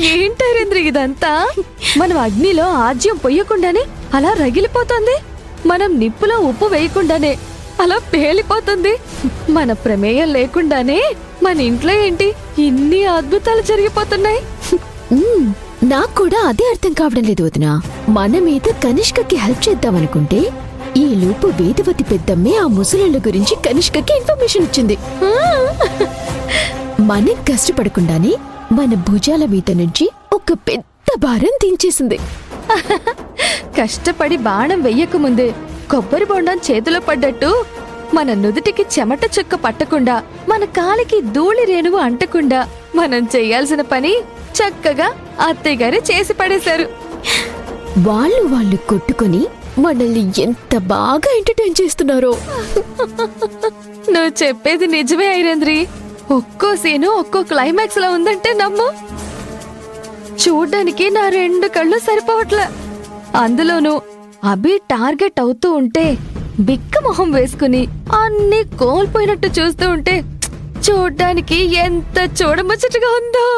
ఏంటైరేంద్ర ఇదంతా? మనం అగ్నిలో ఆజ్యం పొయ్యకుండానే అలా రగిలిపోతుంది. మనం నిప్పులో ఉప్పు వేయకుండానే అలా పేలిపోతుంది. మన ప్రమేయం లేకుండానే మన ఇంట్లో ఏంటి ఇన్ని అద్భుతాలు జరిగిపోతున్నాయి. నాకు కూడా అదే అర్థం కావడం లేదు వదినా. మన మీద కనిష్కకి హెల్ప్ చేద్దామనుకుంటే ఈ లోపు వేదవతి పెద్దమ్మే ఆ ముసలోళ్ళ గురించి కనిష్కకి ఇన్ఫర్మేషన్ ఇచ్చింది. మనం కష్టపడకుండానే మన భుజాల మీద నుంచి ఒక పెద్ద భారం దించేసింది. కష్టపడి బాణం వెయ్యకముందే కొబ్బరి బొండం చేతిలో పడ్డట్టు మన నుదుటికి చెమట చుక్క పట్టకుండా, మన కాలికి ధూళి రేణువు అంటకుండా మనం చెయ్యాల్సిన పని చక్కగా అత్తయ్య గారు చేసి పడేశారు. వాళ్ళు కొట్టుకుని మనల్ని ఎంత బాగా ఎంటర్టైన్ చేస్తున్నారో. నువ్వు చెప్పేది నిజమే ఐరేంద్రి. ఒక్కో సీను ఒక్కో క్లైమాక్స్ లో ఉందంటే నమ్ము. చూడ్డానికి నా 2 కళ్ళు సరిపోవట్లే. అందులోనూ అభి టార్గెట్ అవుతూ ఉంటే బిక్క మొహం వేసుకుని అన్ని కోల్పోయినట్టు చూస్తూ ఉంటే చూడ్డానికి ఎంత చూడముచ్చటగా ఉందో.